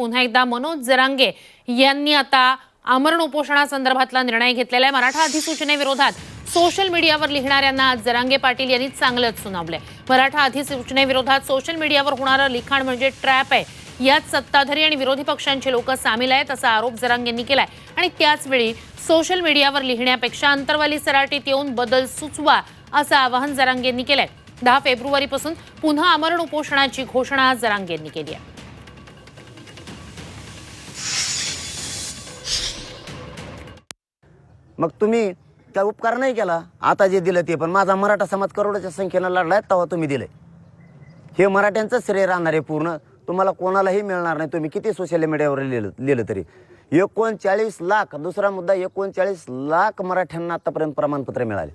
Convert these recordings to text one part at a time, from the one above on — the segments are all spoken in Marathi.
पुन्हा एकदा मनोज जरांगे यांनी आता आमरण उपोषणासंदर्भातला निर्णय घेतलेला आहे। मराठा अधिसूचनेविरोधात सोशल मीडियावर लिहिणाऱ्यांना आज जरांगे पाटील यांनी चांगलंच सुनावलंय। मराठा अधिसूचनेविरोधात सोशल मीडियावर होणारं लिखाण म्हणजे ट्रॅप आहे, यात सत्ताधारी आणि विरोधी पक्षांचे लोक सामील आहेत असा आरोप जरांगे यांनी केलाय। आणि त्याच वेळी सोशल मीडियावर लिहिण्यापेक्षा अंतरवाली सराटीत येऊन बदल सुचवा असं आवाहन जरांगे यांनी केलंय। 10 फेब्रुवारीपासून पुन्हा आमरण उपोषणाची घोषणा जरांगे यांनी केली आहे। मग तुम्ही त्या उपकार नाही केला, आता जे दिलं ते पण माझा मराठा समाज करोडोच्या संख्येनं लढलाय तेव्हा तुम्ही दिले। हे मराठ्यांचं श्रेय राहणार आहे पूर्ण, तुम्हाला कोणालाही मिळणार नाही। तुम्ही किती सोशल मीडियावर लिहिलं तरी 39 लाख, दुसरा मुद्दा 39 लाख मराठ्यांना आतापर्यंत प्रमाणपत्र मिळाले।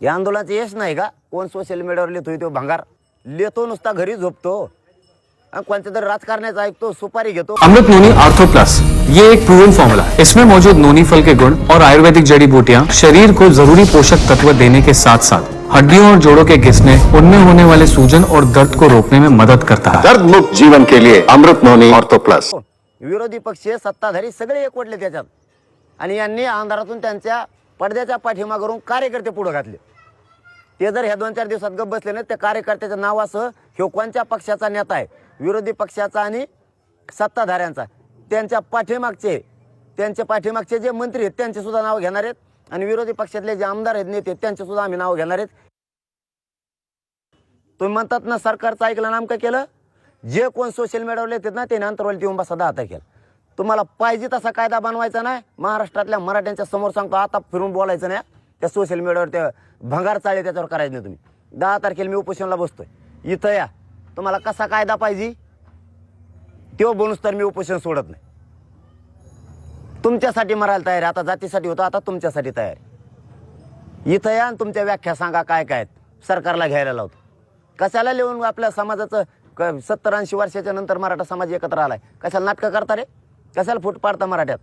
या आंदोलनाचं यश नाही का? कोण सोशल मीडियावर लिहितोय तो भंगार लिहितो, नुसता घरी झोपतो, कोणत्या तरी राजकारण्याचं ऐकतो, सुपारी घेतो। अमृत नोनी आर्थो प्लस ये एक प्रूवन फॉर्मूला है। इसमें मौजूद नोनी फल के गुण और आयुर्वेदिक जड़ी बूटियां शरीर को जरूरी पोषक तत्व देने के साथ साथ हड्डियों और जोड़ों के घिसने, उनमें होने वाले सूजन और दर्द को रोकने में मदद करता है। दर्द मुक्त जीवन के लिए अमृत नोनी आर्थो प्लस। विरोधी पक्ष सत्ताधारी सगळे एकवटले त्याच्यात आणि यांनी अंधारातून त्यांच्या पडद्याच्या पाठीमागून कार्यकर्ते पुढे घातले। ते जर ह्या 2-4 दिवसात गप्प बसले नाही, त्या कार्यकर्त्याच्या नावासह ह्यो कोणत्या पक्षाचा नेता आहे, विरोधी पक्षाचा आणि सत्ताधाऱ्यांचा, त्यांच्या पाठीमागचे जे मंत्री आहेत त्यांचे सुद्धा नाव घेणार आहेत आणि विरोधी पक्षातले जे आमदार आहेत, नेते, त्यांचे सुद्धा आम्ही नाव घेणार आहेत। तुम्ही म्हणतात ना सरकारचं ऐकलं नामकं केलं, जे कोण सोशल मीडियावर येतात ना ते अंतरवालीत येऊन बसा 10 तारखेला। तुम्हाला पाहिजे तसा कायदा बनवायचा नाही, महाराष्ट्रातल्या मराठ्यांच्या समोर सांगतो, आता फिरून बोलायचं नाही। त्या सोशल मीडियावर ते भंगार चाळे त्याच्यावर करायचं नाही। तुम्ही 10 तारखेला मी उपोषणाला बसतोय, इथं या, तुम्हाला कसा कायदा पाहिजे तो बोनस तर मी उपोषण सोडत नाही। तुमच्यासाठी मरायला तयार आहे, आता जातीसाठी होतं, आता तुमच्यासाठी तयार आहे। इथं या आणि तुमच्या व्याख्या सांगा काय काय सरकारला घ्यायला लावतो। कशाला लिहून आपल्या समाजाचं 70-80 वर्षाच्या नंतर मराठा समाज एकत्र आलाय, कशाला नाटकं करता रे, कशाला फूट पाडता मराठ्यात?